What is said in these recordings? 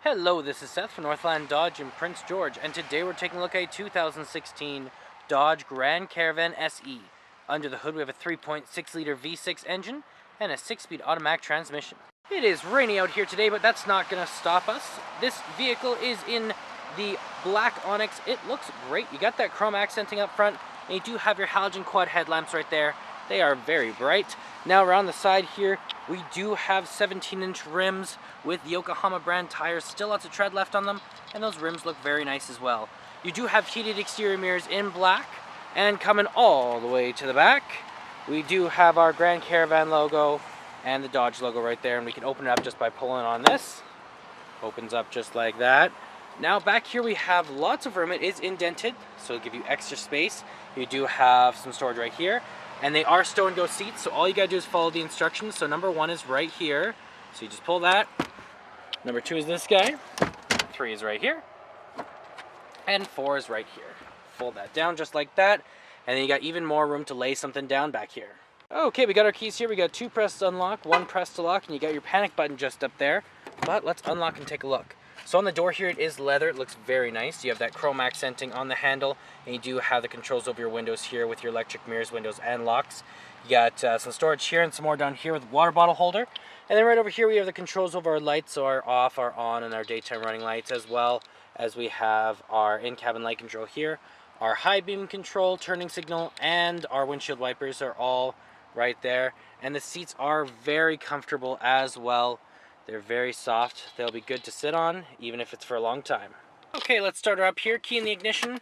Hello, this is Seth from Northland Dodge in Prince George, and today we're taking a look at a 2016 Dodge Grand Caravan SE. Under the hood we have a 3.6-liter V6 engine and a 6-speed automatic transmission. It is rainy out here today, but that's not going to stop us. This vehicle is in the black onyx. It looks great. You got that chrome accenting up front, and you do have your halogen quad headlamps right there. They are very bright. Now around the side here, we do have 17-inch rims with Yokohama brand tires. Still lots of tread left on them, and those rims look very nice as well. You do have heated exterior mirrors in black, and coming all the way to the back, we do have our Grand Caravan logo and the Dodge logo right there, and we can open it up just by pulling on this. Opens up just like that. Now back here we have lots of room. It is indented, so it'll give you extra space. You do have some storage right here. And they are stow and go seats, so all you gotta do is follow the instructions. So number 1 is right here, so you just pull that. Number 2 is this guy. 3 is right here. And 4 is right here. Fold that down just like that. And then you got even more room to lay something down back here. Okay, we got our keys here. We got 2 press to unlock, 1 press to lock, and you got your panic button just up there. But let's unlock and take a look. So on the door here, it is leather. It looks very nice. You have that chrome accenting on the handle, and you do have the controls over your windows here with your electric mirrors, windows, and locks. You got some storage here and some more down here with a water bottle holder. And then right over here, we have the controls over our lights, so our off, our on, and our daytime running lights, as well as we have our in-cabin light control here. Our high beam control, turning signal, and our windshield wipers are all right there. And the seats are very comfortable as well. They're very soft. They'll be good to sit on, even if it's for a long time. Okay, let's start her up here. Key in the ignition,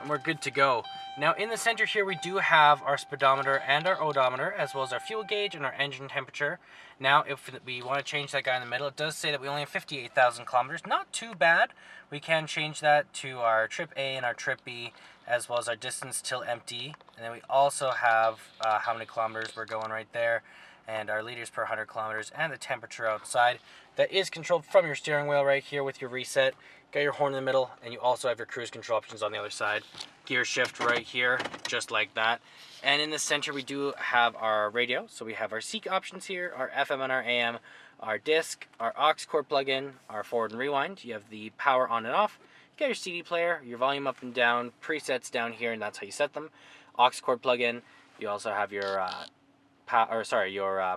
and we're good to go. Now in the center here, we do have our speedometer and our odometer, as well as our fuel gauge and our engine temperature. Now, if we want to change that guy in the middle, it does say that we only have 58,000 kilometers. Not too bad. We can change that to our trip A and our trip B, as well as our distance till empty. And then we also have how many kilometers we're going right there, and our liters per 100 kilometers, and the temperature outside. That is controlled from your steering wheel right here with your reset. Got your horn in the middle, and you also have your cruise control options on the other side. Gear shift right here, just like that. And in the center, we do have our radio. So we have our seek options here, our FM and our AM, our disc, our aux cord plug-in, our forward and rewind. You have the power on and off. You got your CD player, your volume up and down, presets down here, and that's how you set them. Aux cord plug-in. You also have your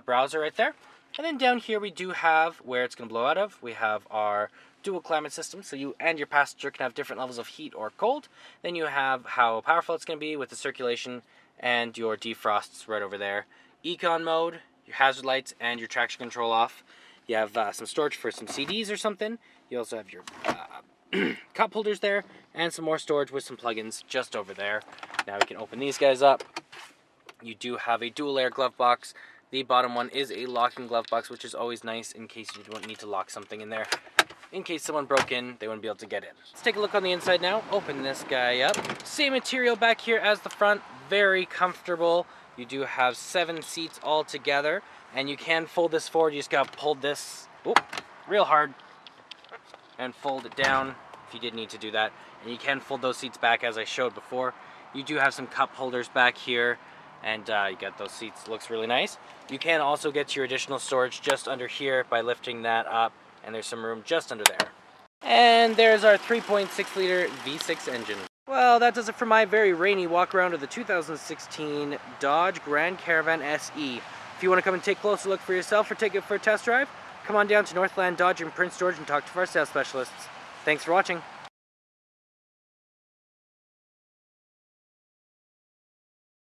browser right there. And then down here we do have where it's going to blow out of. We have our dual climate system, so you and your passenger can have different levels of heat or cold. Then you have how powerful it's going to be with the circulation and your defrosts right over there. Econ mode, your hazard lights, and your traction control off. You have some storage for some CDs or something. You also have your cup holders there, and some more storage with some plugins just over there. Now we can open these guys up. You do have a dual layer glove box. The bottom one is a locking glove box, which is always nice in case you don't need to lock something in there. In case someone broke in, they wouldn't be able to get in. Let's take a look on the inside now. Open this guy up. Same material back here as the front. Very comfortable. You do have 7 seats all together, and you can fold this forward. You just gotta pull this real hard and fold it down if you did need to do that. And you can fold those seats back as I showed before. You do have some cup holders back here, and you got those seats. Looks really nice. You can also get your additional storage just under here by lifting that up, and there's some room just under there. And there's our 3.6-liter V6 engine. Well, that does it for my very rainy walk around of the 2016 Dodge Grand Caravan SE. If you want to come and take a closer look for yourself or take it for a test drive, come on down to Northland Dodge in Prince George and talk to our sales specialists. Thanks for watching.